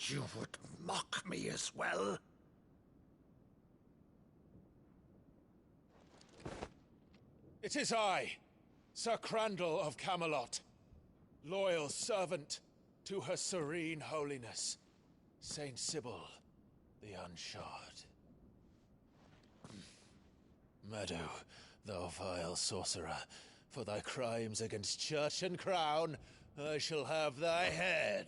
You would mock me as well? It is I, Sir Crandall of Camelot, loyal servant to her serene holiness, Saint Sybil the Unshod. Meadow, thou vile sorcerer, for thy crimes against church and crown, I shall have thy head.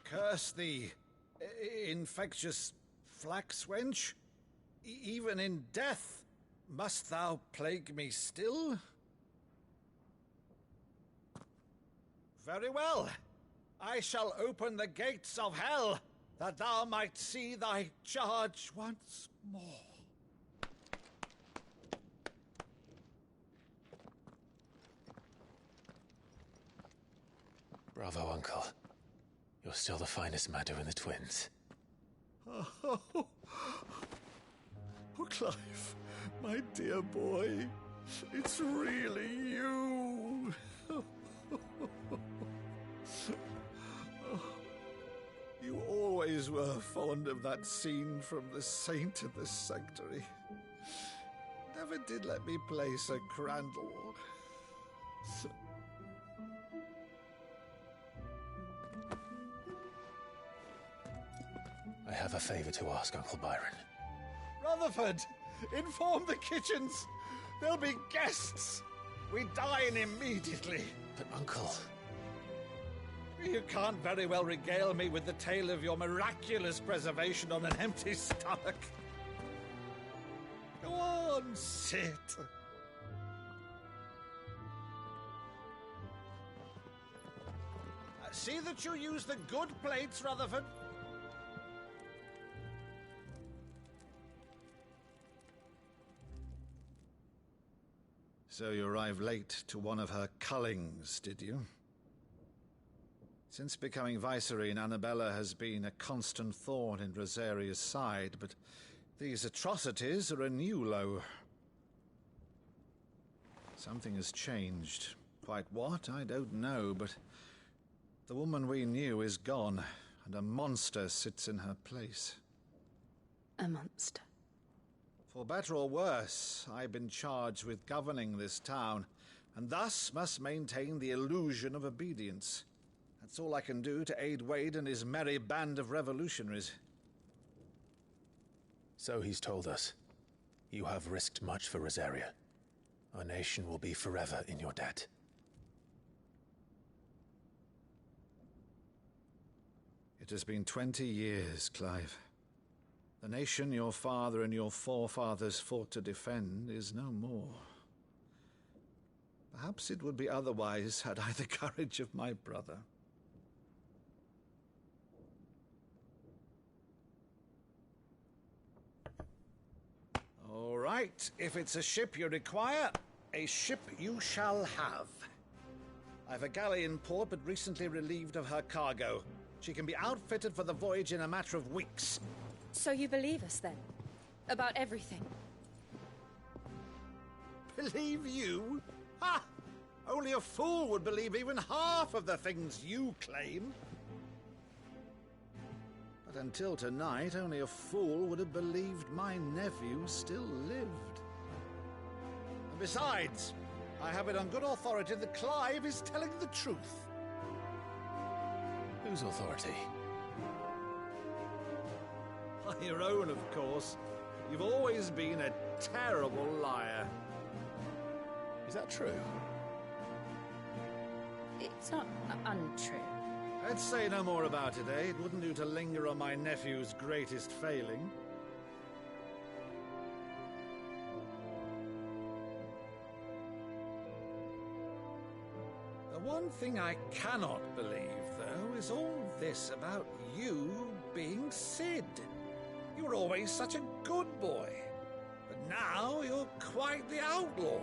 Curse thee, infectious flax wench. Even in death, must thou plague me still? Very well. I shall open the gates of hell, that thou might see thy charge once more. Bravo, Uncle. You're still the finest Meadow in the twins. Oh, Clive, my dear boy, it's really you. You always were fond of that scene from The Saint of the Sanctuary. Never did let me play Sir Crandall. I have a favor to ask, Uncle Byron. Rutherford, inform the kitchens. There'll be guests. We dine immediately. But, Uncle... You can't very well regale me with the tale of your miraculous preservation on an empty stomach. Go on, sit. See that you use the good plates, Rutherford. So you arrived late to one of her cullings, did you? Since becoming Vicereine, Annabella has been a constant thorn in Rosaria's side, but these atrocities are a new low. Something has changed. Quite what, I don't know, but the woman we knew is gone, and a monster sits in her place. A monster? For better or worse, I've been charged with governing this town, and thus must maintain the illusion of obedience. That's all I can do to aid Wade and his merry band of revolutionaries. So he's told us. You have risked much for Rosaria. Our nation will be forever in your debt. It has been 20 years, Clive. The nation your father and your forefathers fought to defend is no more. Perhaps it would be otherwise had I the courage of my brother. All right, if it's a ship you require, a ship you shall have. I've a galley in port, but recently relieved of her cargo. She can be outfitted for the voyage in a matter of weeks. So you believe us, then? About everything? Believe you? Ha! Only a fool would believe even half of the things you claim. But until tonight, only a fool would have believed my nephew still lived. And besides, I have it on good authority that Clive is telling the truth. Whose authority? Your own, of course. You've always been a terrible liar. Is that true? It's not untrue. Let's say no more about it, eh? It wouldn't do to linger on my nephew's greatest failing. The one thing I cannot believe, though, is all this about you being Sid. You were always such a good boy, but now you're quite the outlaw.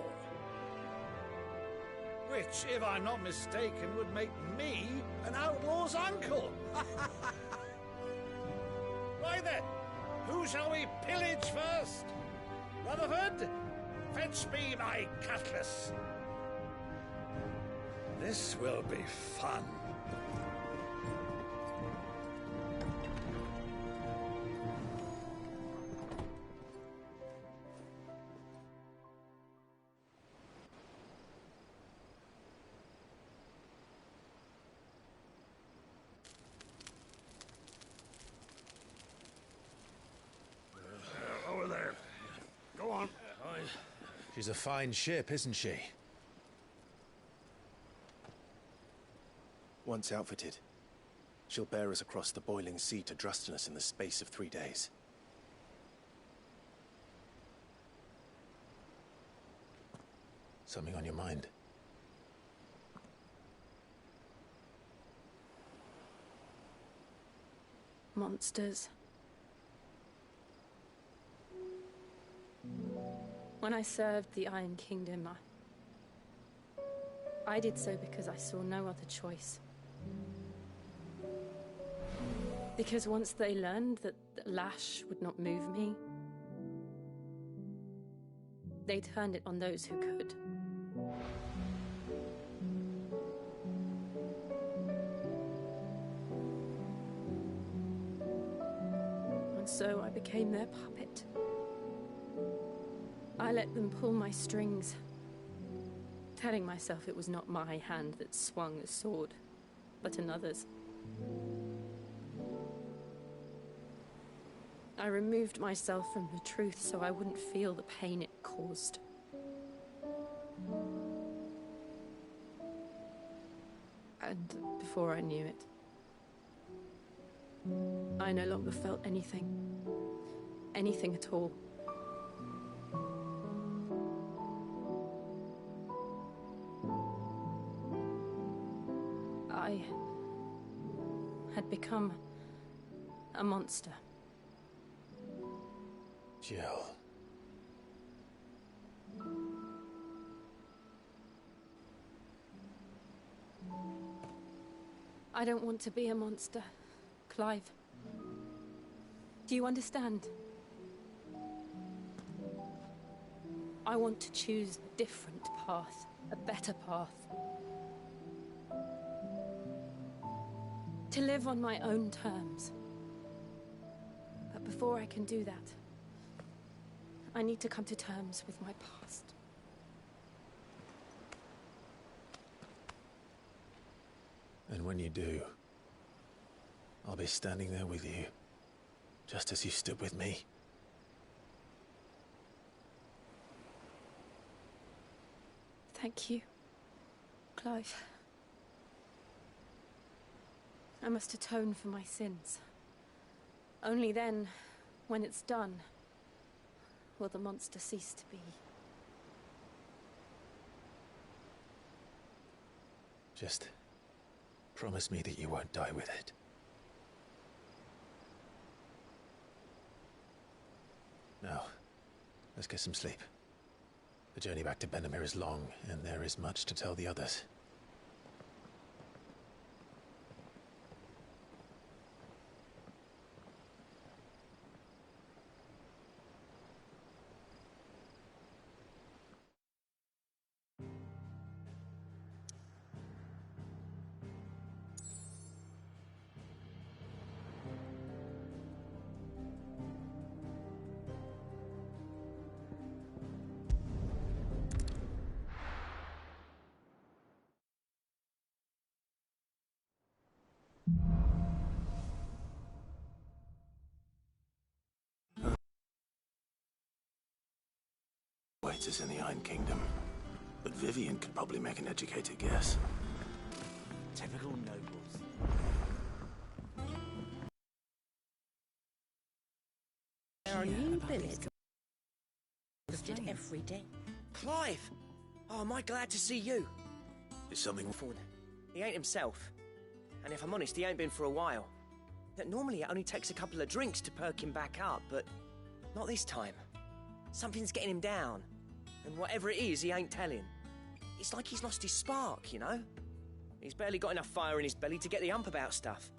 Which, if I'm not mistaken, would make me an outlaw's uncle. Right then, Who shall we pillage first? Rutherford, fetch me my cutlass. This will be fun. Over there. Go on. She's a fine ship, isn't she? Once outfitted, she'll bear us across the boiling sea to Drustinus in the space of 3 days. Something on your mind? Monsters. When I served the Iron Kingdom, I did so because I saw no other choice. Because once they learned that the lash would not move me, they turned it on those who could. And so I became their puppet. I let them pull my strings, telling myself it was not my hand that swung the sword, but another's. I removed myself from the truth so I wouldn't feel the pain it caused. And before I knew it, I no longer felt anything. Anything at all. I had become a monster. Jill. I don't want to be a monster, Clive. Do you understand? I want to choose a different path, a better path. To live on my own terms. But before I can do that, I need to come to terms with my past. And when you do, I'll be standing there with you, just as you stood with me. Thank you, Clive. I must atone for my sins. Only then, when it's done, will the monster cease to be. Just promise me that you won't die with it. Now, let's get some sleep. The journey back to Benamir is long, and there is much to tell the others. Waits us in the Iron Kingdom, but Vivian could probably make an educated guess. Typical nobles. There are new billets posted every day. Clive! Oh, am I glad to see you? Is something... He ain't himself. And if I'm honest, he ain't been for a while. Normally it only takes a couple of drinks to perk him back up, but not this time. Something's getting him down. And whatever it is, he ain't telling. It's like he's lost his spark, you know? He's barely got enough fire in his belly to get the ump about stuff.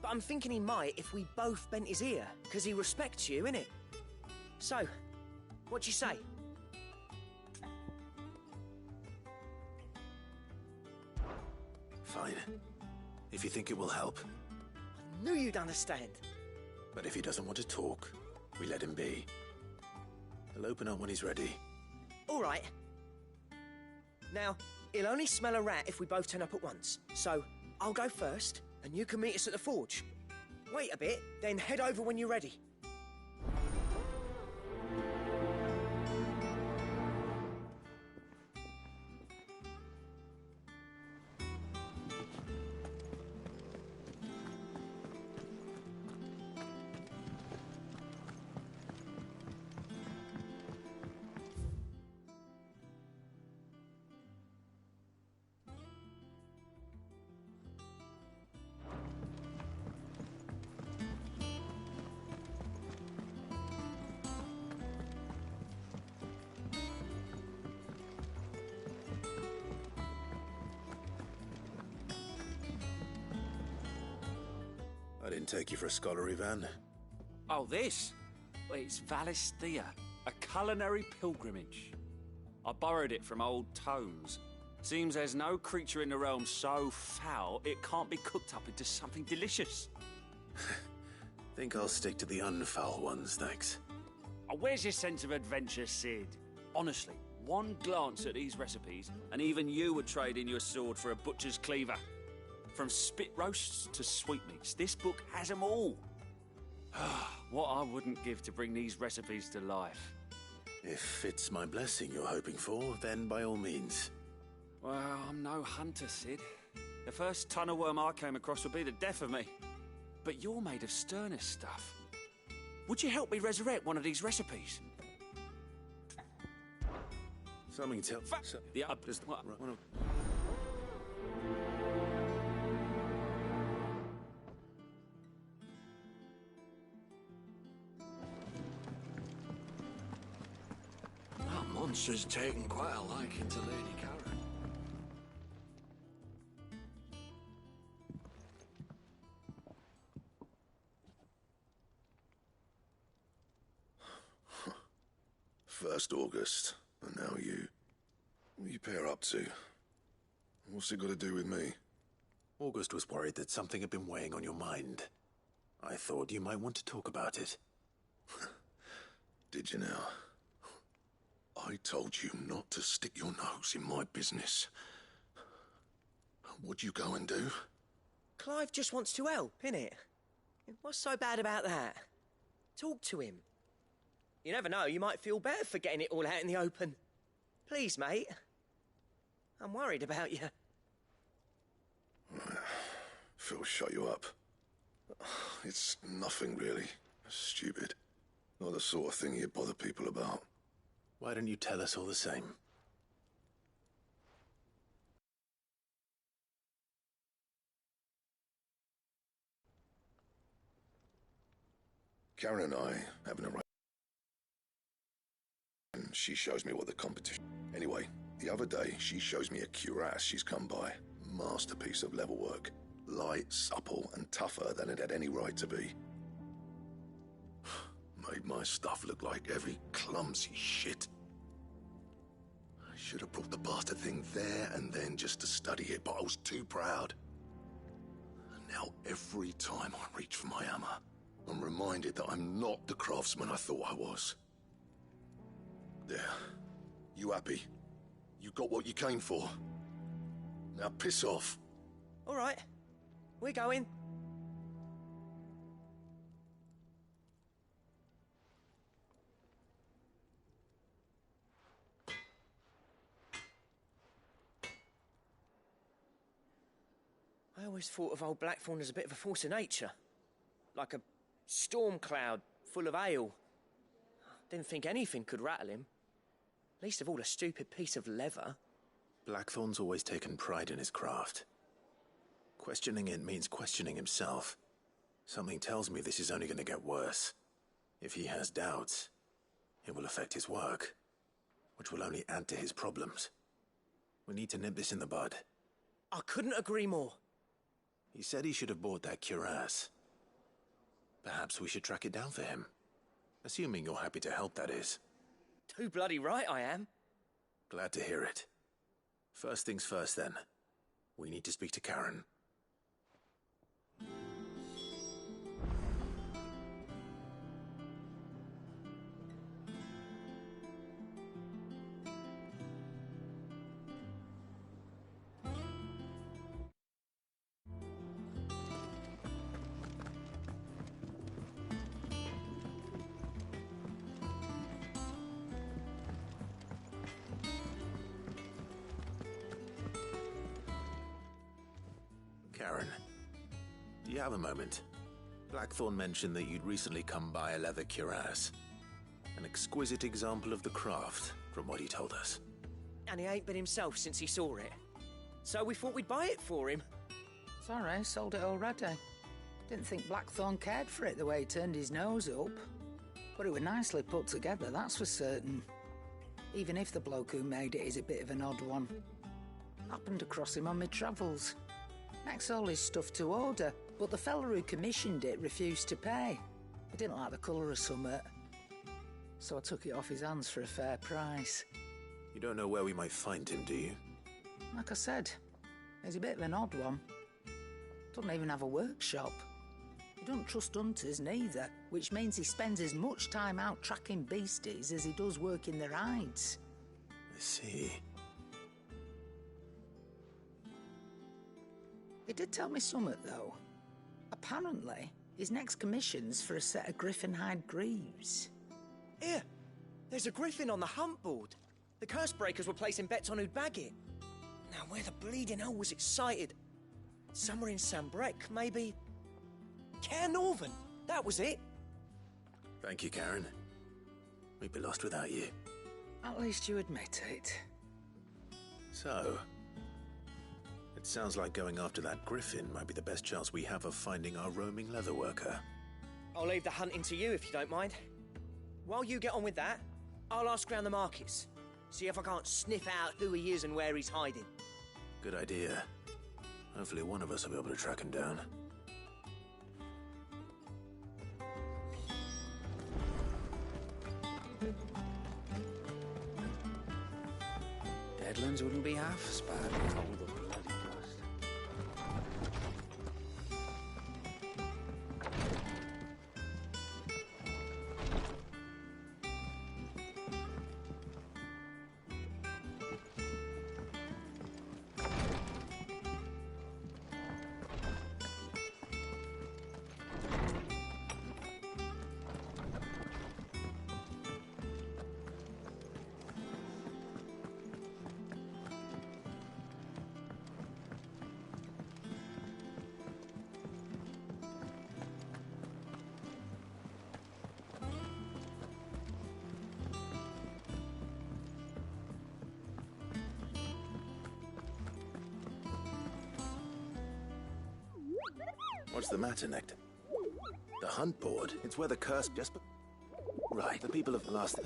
But I'm thinking he might if we both bent his ear, because he respects you, innit? So, what do you say? Fine. If you think it will help. I knew you'd understand. But if he doesn't want to talk, we let him be. He'll open up when he's ready. All right. Now, he'll only smell a rat if we both turn up at once. So, I'll go first, and you can meet us at the forge. Wait a bit, then head over when you're ready. I didn't take you for a scholarly van. Oh, this? Well, it's Valisthea, a culinary pilgrimage. I borrowed it from old tomes. Seems there's no creature in the realm so foul it can't be cooked up into something delicious. Think I'll stick to the unfoul ones, thanks. Oh, where's your sense of adventure, Sid? Honestly, one glance at these recipes, and even you would trade in your sword for a butcher's cleaver. From spit roasts to sweetmeats, this book has them all. What I wouldn't give to bring these recipes to life. If it's my blessing you're hoping for, then by all means. Well, I'm no hunter, Sid. The first tunnel worm I came across would be the death of me. But you're made of sterner stuff. Would you help me resurrect one of these recipes? Something tell... Yeah, Just... what? That monster's taken quite a liking to Lady Karen. First August, and now you. What are you pair up to? What's it got to do with me? August was worried that something had been weighing on your mind. I thought you might want to talk about it. Did you now? I told you not to stick your nose in my business. What'd you go and do? Clive just wants to help, innit? What's so bad about that? Talk to him. You never know, you might feel better for getting it all out in the open. Please, mate. I'm worried about you. Phil, shut you up. It's nothing, really. Stupid. Not the sort of thing you bother people about. Why don't you tell us all the same? Karen and I having a right. And she shows me what the competition. Anyway, the other day she shows me a cuirass she's come by. Masterpiece of level work. Light, supple, and tougher than it had any right to be. Made my stuff look like every clumsy shit. I should have brought the bastard thing there and then just to study it, but I was too proud. And now every time I reach for my hammer, I'm reminded that I'm not the craftsman I thought I was. There. You happy? You got what you came for. Now piss off. All right. We're going. I always thought of old Blackthorn as a bit of a force of nature. Like a storm cloud full of hail. Didn't think anything could rattle him. Least of all a stupid piece of leather. Blackthorn's always taken pride in his craft. Questioning it means questioning himself. Something tells me this is only going to get worse. If he has doubts, it will affect his work, which will only add to his problems. We need to nip this in the bud. I couldn't agree more. He said he should have bought that cuirass. Perhaps we should track it down for him. Assuming you're happy to help, that is. Too bloody right I am. Glad to hear it. First things first, then. We need to speak to Karen. Karen, do you have a moment? Blackthorn mentioned that you'd recently come by a leather cuirass. An exquisite example of the craft, from what he told us. And he ain't been himself since he saw it. So we thought we'd buy it for him. Sorry, sold it already. Didn't think Blackthorn cared for it the way he turned his nose up. But it was nicely put together, that's for certain. Even if the bloke who made it is a bit of an odd one. Happened across him on my travels. Makes all his stuff to order, but the fella who commissioned it refused to pay. He didn't like the colour of summit. So I took it off his hands for a fair price. You don't know where we might find him, do you? Like I said, he's a bit of an odd one. Doesn't even have a workshop. He doesn't trust hunters neither, which means he spends as much time out tracking beasties as he does working their hides. I see. He did tell me something, though. Apparently, his next commission's for a set of griffin hide greaves. Here, there's a griffin on the hunt board. The curse breakers were placing bets on who'd bag it. Now, where the bleeding hell was it sighted? Somewhere in Sambrec, maybe. Care Northern, that was it. Thank you, Karen. We'd be lost without you. At least you admit it. So, it sounds like going after that griffin might be the best chance we have of finding our roaming leatherworker. I'll leave the hunting to you if you don't mind. While you get on with that, I'll ask round the markets. See if I can't sniff out who he is and where he's hiding. Good idea. Hopefully one of us will be able to track him down. Deadlands wouldn't be half as bad with all the bloody dust. What's the matter, Nectar? The hunt board? It's where the curse just... Right, the people of the last...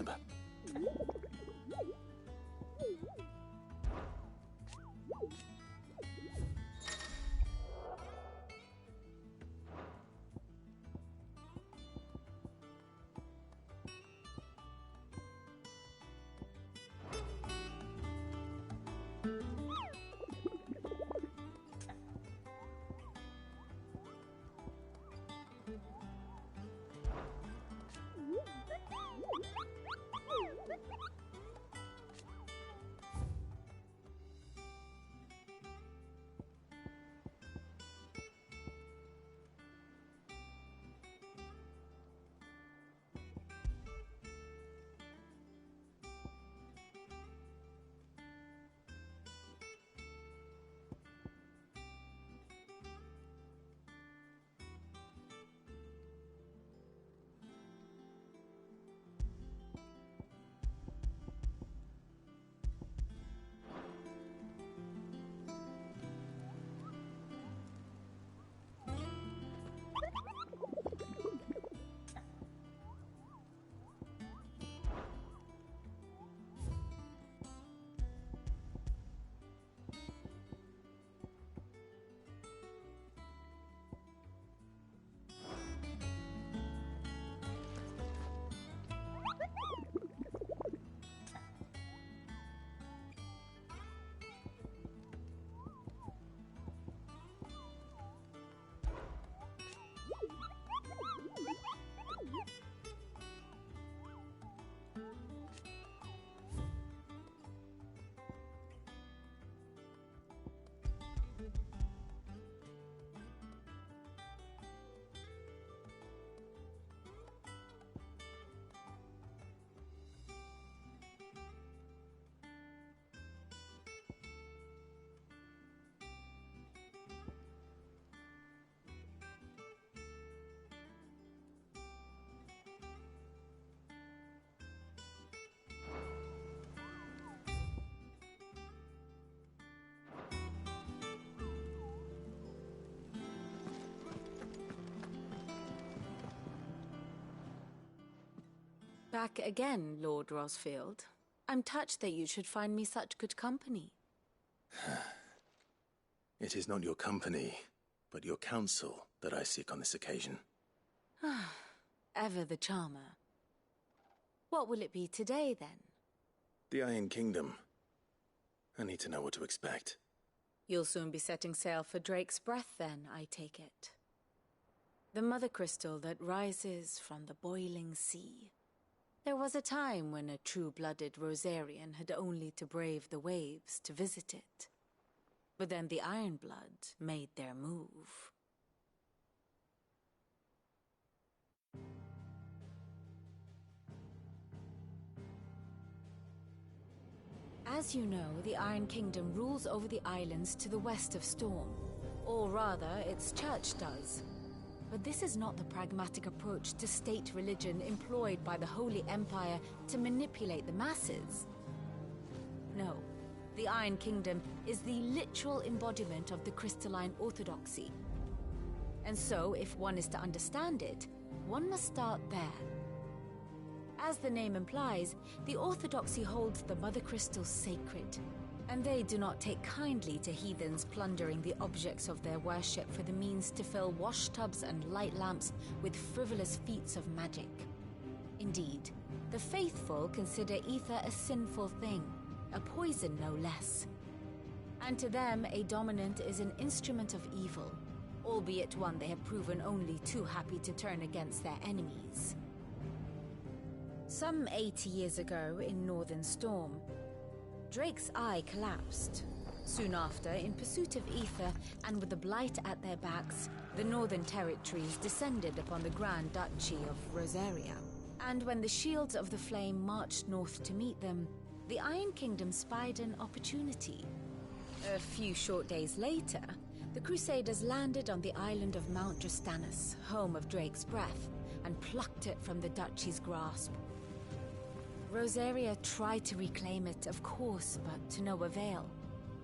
Back again, Lord Rosfield. I'm touched that you should find me such good company. It is not your company, but your counsel that I seek on this occasion. Ever the charmer. What will it be today, then? The Iron Kingdom. I need to know what to expect. You'll soon be setting sail for Drake's Breath, then, I take it. The mother crystal that rises from the boiling sea. There was a time when a true-blooded Rosarian had only to brave the waves to visit it. But then the Ironblood made their move. As you know, the Iron Kingdom rules over the islands to the west of Storm. Or rather, its church does. But this is not the pragmatic approach to state religion employed by the Holy Empire to manipulate the masses. No, the Iron Kingdom is the literal embodiment of the crystalline orthodoxy. And so, if one is to understand it, one must start there. As the name implies, the orthodoxy holds the Mother Crystal sacred, and they do not take kindly to heathens plundering the objects of their worship for the means to fill washtubs and light lamps with frivolous feats of magic. Indeed, the faithful consider ether a sinful thing, a poison no less. And to them, a dominant is an instrument of evil, albeit one they have proven only too happy to turn against their enemies. Some 80 years ago, in Northern Storm, Drake's eye collapsed. Soon after, in pursuit of ether and with the blight at their backs, the Northern Territories descended upon the Grand Duchy of Rosaria. And when the Shields of the Flame marched north to meet them, the Iron Kingdom spied an opportunity. A few short days later, the Crusaders landed on the island of Mount Drastanus, home of Drake's Breath, and plucked it from the Duchy's grasp. Rosaria tried to reclaim it, of course, but to no avail.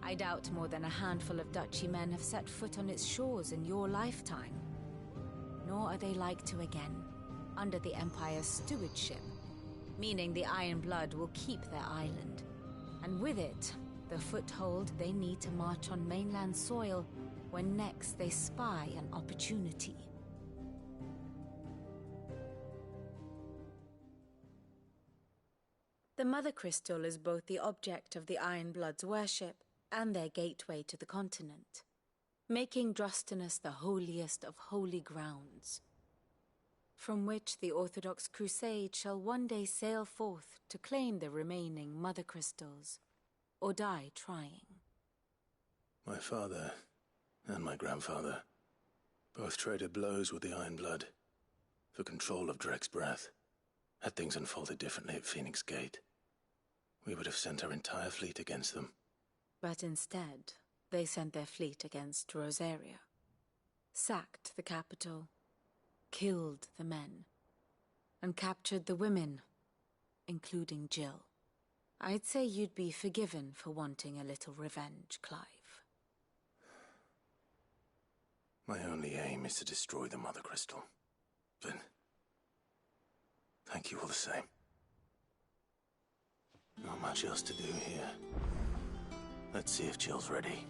I doubt more than a handful of Duchy men have set foot on its shores in your lifetime. Nor are they like to again, under the Empire's stewardship, meaning the Iron Blood will keep their island, and with it, the foothold they need to march on mainland soil when next they spy an opportunity. The Mother Crystal is both the object of the Iron Blood's worship and their gateway to the continent, making Drastanus the holiest of holy grounds, from which the Orthodox Crusade shall one day sail forth to claim the remaining Mother Crystals, or die trying. My father and my grandfather both traded blows with the Iron Blood for control of Drake's Breath. Had things unfolded differently at Phoenix Gate, we would have sent our entire fleet against them. But instead, they sent their fleet against Rosaria, sacked the capital, killed the men, and captured the women, including Jill. I'd say you'd be forgiven for wanting a little revenge, Clive. My only aim is to destroy the Mother Crystal. But thank you all the same. Not much else to do here. Let's see if Jill's ready.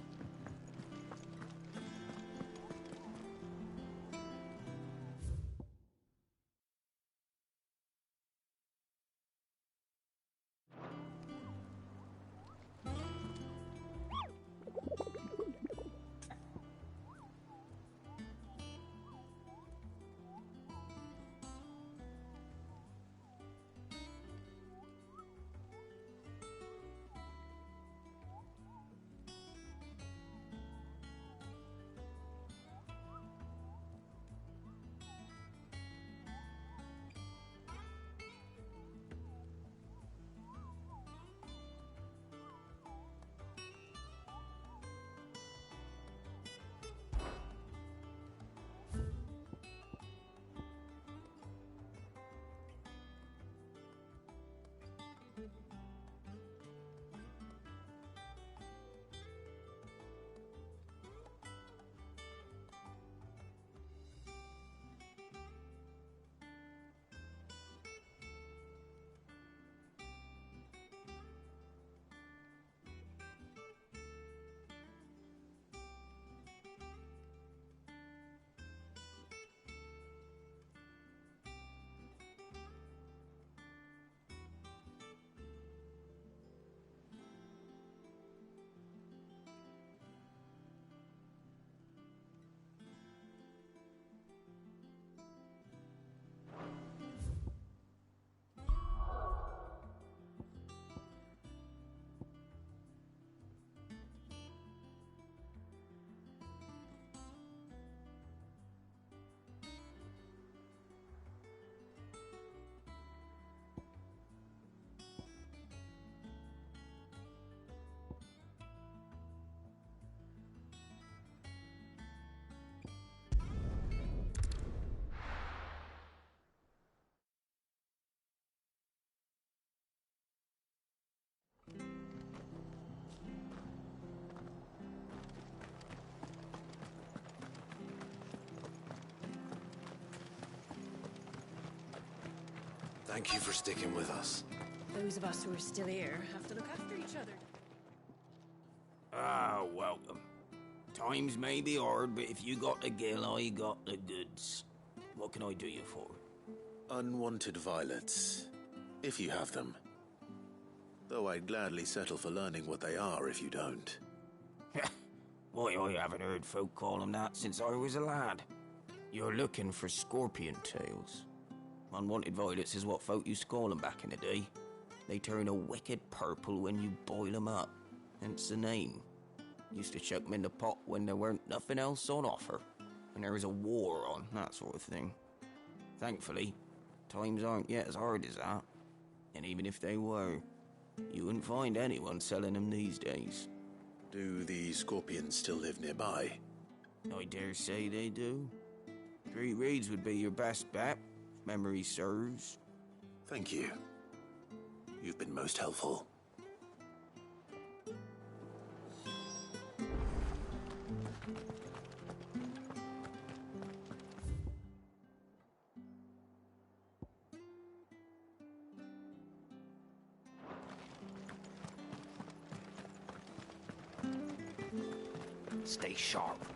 Thank you for sticking with us. Those of us who are still here have to look after each other. Ah, welcome. Times may be hard, but if you got the gill, I got the goods. What can I do you for? Unwanted violets, if you have them. Though I'd gladly settle for learning what they are if you don't. Why, I haven't heard folk call them that since I was a lad. You're looking for scorpion tails. Unwanted violets is what folk used to call them back in the day. They turn a wicked purple when you boil them up, hence the name. Used to chuck them in the pot when there weren't nothing else on offer, when there was a war on, that sort of thing. Thankfully, times aren't yet as hard as that. And even if they were, you wouldn't find anyone selling them these days. Do the scorpions still live nearby? I dare say they do. 3 Reeds would be your best bet, if memory serves. Thank you. You've been most helpful. Stay sharp.